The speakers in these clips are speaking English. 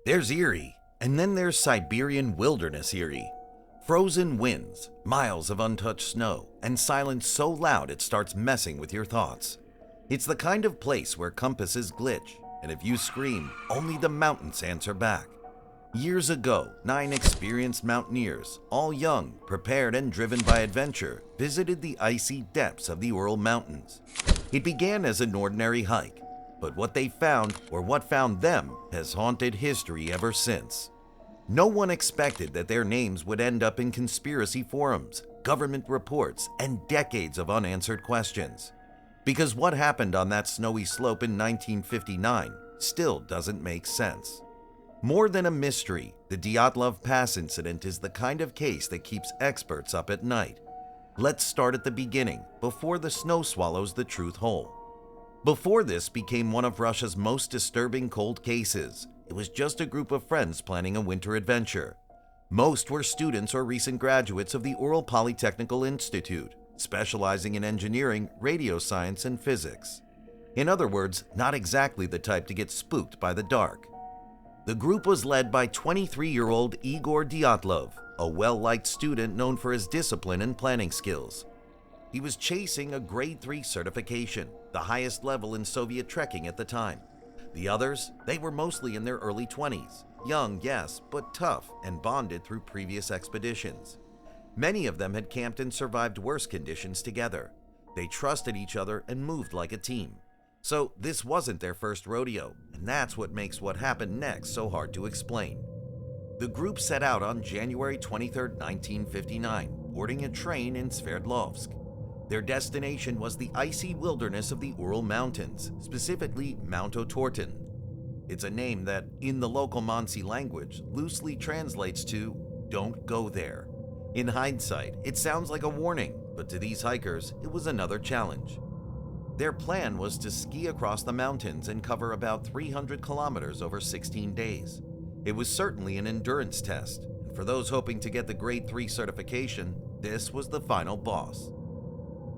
There's eerie, and then there's Siberian-wilderness eerie. Frozen winds, miles of untouched snow, and silence so loud it starts messing with your thoughts. It's the kind of place where compasses glitch, and if you scream, only the mountains answer back. Years ago, 9 experienced mountaineers, all young, prepared, and driven by adventure, visited the icy depths of the Ural Mountains. It began as an ordinary hike, but what they found, or what found them, has haunted history ever since. No one expected that their names would end up in conspiracy forums, government reports, and decades of unanswered questions. Because what happened on that snowy slope in 1959 still doesn't make sense. More than a mystery, the Dyatlov Pass incident is the kind of case that keeps experts up at night. Let's start at the beginning, before the snow swallows the truth whole. Before this became one of Russia's most disturbing cold cases, it was just a group of friends planning a winter adventure. Most were students or recent graduates of the Ural Polytechnical Institute, specializing in engineering, radio science, and physics. In other words, not exactly the type to get spooked by the dark. The group was led by 23-year-old Igor Dyatlov, a well-liked student known for his discipline and planning skills. He was chasing a Grade 3 certification, the highest level in Soviet trekking at the time. The others, they were mostly in their early 20s, young, yes, but tough and bonded through previous expeditions. Many of them had camped and survived worse conditions together. They trusted each other and moved like a team. So this wasn't their first rodeo, and that's what makes what happened next so hard to explain. The group set out on January 23, 1959, boarding a train in Sverdlovsk. Their destination was the icy wilderness of the Ural Mountains, specifically Mount Otorten. It's a name that, in the local Mansi language, loosely translates to, "Don't go there." In hindsight, it sounds like a warning, but to these hikers, it was another challenge. Their plan was to ski across the mountains and cover about 300 kilometers over 16 days. It was certainly an endurance test, and for those hoping to get the Grade 3 certification, this was the final boss.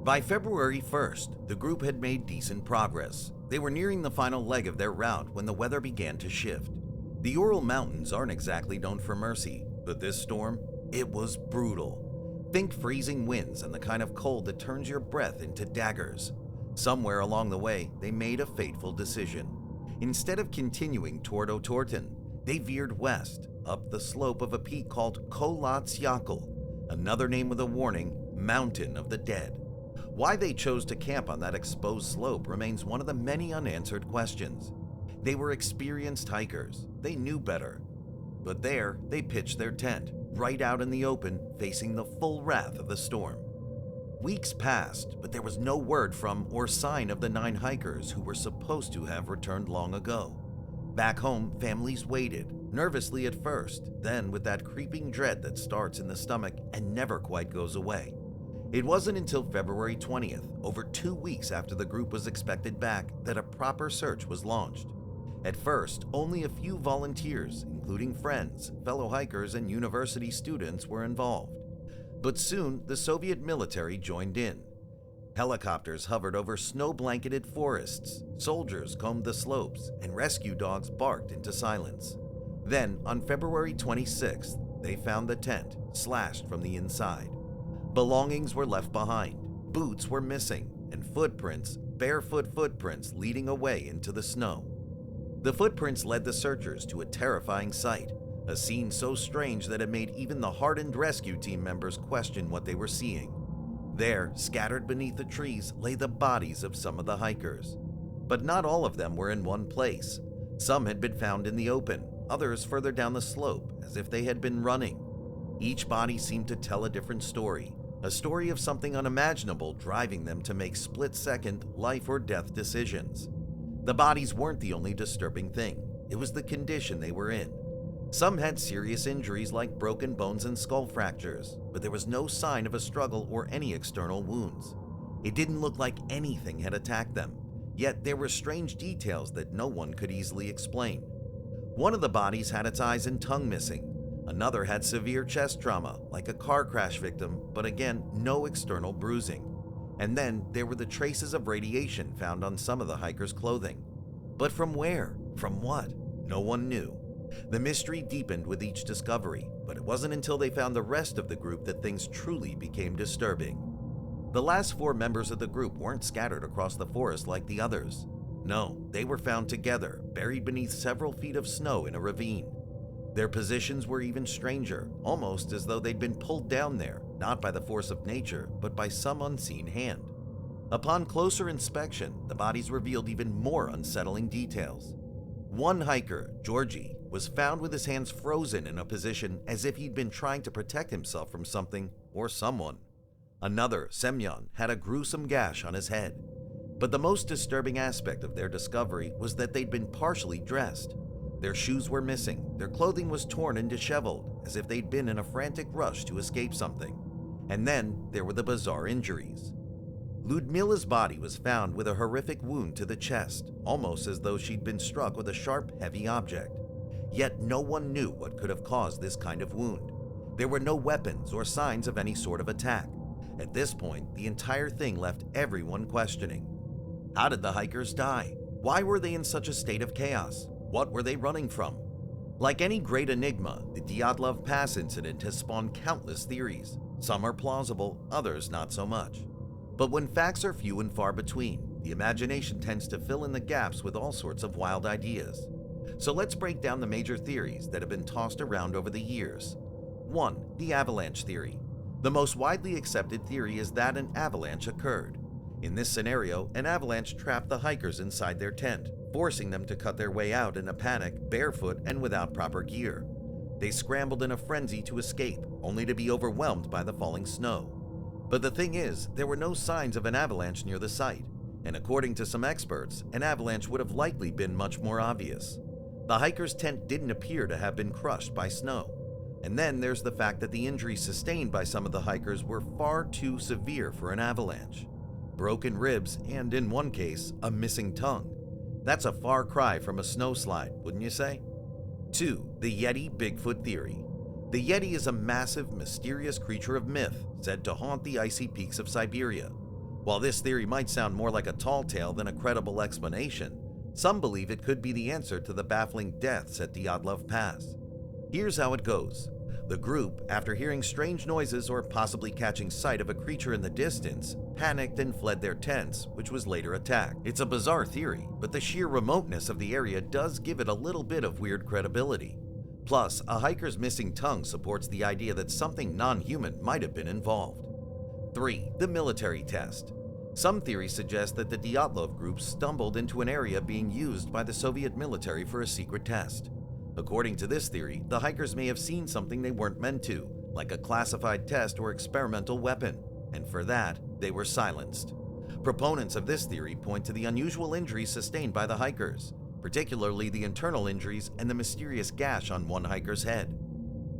By February 1st, the group had made decent progress. They were nearing the final leg of their route when the weather began to shift. The Ural Mountains aren't exactly known for mercy, but this storm, it was brutal. Think freezing winds and the kind of cold that turns your breath into daggers. Somewhere along the way, they made a fateful decision. Instead of continuing toward Otorten, they veered west, up the slope of a peak called Kolatsiakl, another name with a warning, Mountain of the Dead. Why they chose to camp on that exposed slope remains one of the many unanswered questions. They were experienced hikers. They knew better. But there, they pitched their tent, right out in the open, facing the full wrath of the storm. Weeks passed, but there was no word from or sign of the 9 hikers who were supposed to have returned long ago. Back home, families waited, nervously at first, then with that creeping dread that starts in the stomach and never quite goes away. It wasn't until February 20th, over 2 weeks after the group was expected back, that a proper search was launched. At first, only a few volunteers, including friends, fellow hikers, and university students, were involved. But soon, the Soviet military joined in. Helicopters hovered over snow-blanketed forests, soldiers combed the slopes, and rescue dogs barked into silence. Then, on February 26th, they found the tent, slashed from the inside. Belongings were left behind, boots were missing, and footprints, barefoot footprints leading away into the snow. The footprints led the searchers to a terrifying sight, a scene so strange that it made even the hardened rescue team members question what they were seeing. There, scattered beneath the trees, lay the bodies of some of the hikers. But not all of them were in one place. Some had been found in the open, others further down the slope, as if they had been running. Each body seemed to tell a different story, a story of something unimaginable driving them to make split-second life or death decisions. The bodies weren't the only disturbing thing. It was the condition they were in. Some had serious injuries like broken bones and skull fractures, but there was no sign of a struggle or any external wounds. It didn't look like anything had attacked them, yet there were strange details that no one could easily explain. One of the bodies had its eyes and tongue missing. Another had severe chest trauma, like a car crash victim, but again, no external bruising. And then there were the traces of radiation found on some of the hikers' clothing. But from where? From what? No one knew. The mystery deepened with each discovery, but it wasn't until they found the rest of the group that things truly became disturbing. The last 4 members of the group weren't scattered across the forest like the others. No, they were found together, buried beneath several feet of snow in a ravine. Their positions were even stranger, almost as though they'd been pulled down there, not by the force of nature, but by some unseen hand. Upon closer inspection, the bodies revealed even more unsettling details. One hiker, Georgi, was found with his hands frozen in a position as if he'd been trying to protect himself from something or someone. Another, Semyon, had a gruesome gash on his head. But the most disturbing aspect of their discovery was that they'd been partially dressed. Their shoes were missing, their clothing was torn and disheveled, as if they'd been in a frantic rush to escape something. And then there were the bizarre injuries. Ludmila's body was found with a horrific wound to the chest, almost as though she'd been struck with a sharp, heavy object. Yet no one knew what could have caused this kind of wound. There were no weapons or signs of any sort of attack. At this point, the entire thing left everyone questioning. How did the hikers die? Why were they in such a state of chaos? What were they running from? Like any great enigma, the Dyatlov Pass incident has spawned countless theories. Some are plausible, others not so much. But when facts are few and far between, the imagination tends to fill in the gaps with all sorts of wild ideas. So let's break down the major theories that have been tossed around over the years. 1. The avalanche theory. The most widely accepted theory is that an avalanche occurred. In this scenario, an avalanche trapped the hikers inside their tent, forcing them to cut their way out in a panic, barefoot and without proper gear. They scrambled in a frenzy to escape, only to be overwhelmed by the falling snow. But the thing is, there were no signs of an avalanche near the site, and according to some experts, an avalanche would have likely been much more obvious. The hikers' tent didn't appear to have been crushed by snow. And then there's the fact that the injuries sustained by some of the hikers were far too severe for an avalanche. Broken ribs and, in one case, a missing tongue. That's a far cry from a snowslide, wouldn't you say? 2. The Yeti Bigfoot theory. The Yeti is a massive, mysterious creature of myth said to haunt the icy peaks of Siberia. While this theory might sound more like a tall tale than a credible explanation, some believe it could be the answer to the baffling deaths at Dyatlov Pass. Here's how it goes. The group, after hearing strange noises or possibly catching sight of a creature in the distance, panicked and fled their tents, which was later attacked. It's a bizarre theory, but the sheer remoteness of the area does give it a little bit of weird credibility. Plus, a hiker's missing tongue supports the idea that something non-human might have been involved. 3. The military test. Some theories suggest that the Dyatlov group stumbled into an area being used by the Soviet military for a secret test. According to this theory, the hikers may have seen something they weren't meant to, like a classified test or experimental weapon, and for that, they were silenced. Proponents of this theory point to the unusual injuries sustained by the hikers, particularly the internal injuries and the mysterious gash on one hiker's head.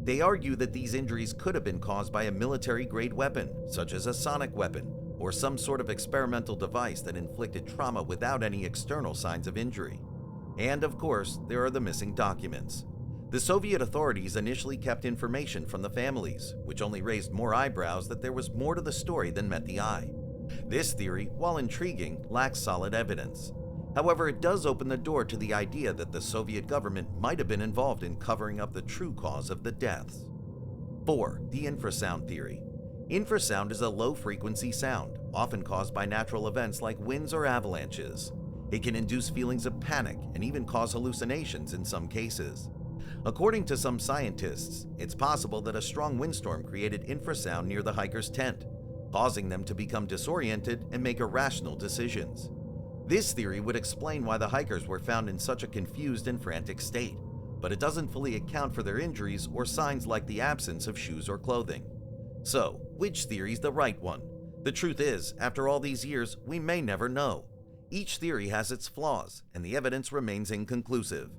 They argue that these injuries could have been caused by a military-grade weapon, such as a sonic weapon, or some sort of experimental device that inflicted trauma without any external signs of injury. And of course, there are the missing documents. The Soviet authorities initially kept information from the families, which only raised more eyebrows that there was more to the story than met the eye. This theory, while intriguing, lacks solid evidence. However, it does open the door to the idea that the Soviet government might have been involved in covering up the true cause of the deaths. 4. The infrasound theory. Infrasound is a low-frequency sound, often caused by natural events like winds or avalanches. It can induce feelings of panic and even cause hallucinations in some cases. According to some scientists, it's possible that a strong windstorm created infrasound near the hiker's tent, causing them to become disoriented and make irrational decisions. This theory would explain why the hikers were found in such a confused and frantic state, but it doesn't fully account for their injuries or signs like the absence of shoes or clothing. So, which theory's the right one? The truth is, after all these years, we may never know. Each theory has its flaws, and the evidence remains inconclusive.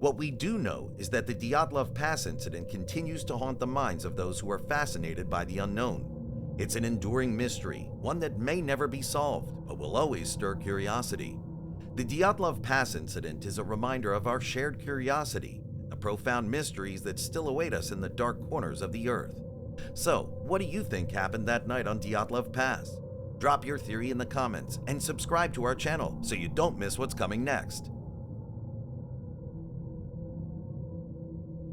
What we do know is that the Dyatlov Pass incident continues to haunt the minds of those who are fascinated by the unknown. It's an enduring mystery, one that may never be solved, but will always stir curiosity. The Dyatlov Pass incident is a reminder of our shared curiosity, the profound mysteries that still await us in the dark corners of the earth. So, what do you think happened that night on Dyatlov Pass? Drop your theory in the comments and subscribe to our channel so you don't miss what's coming next.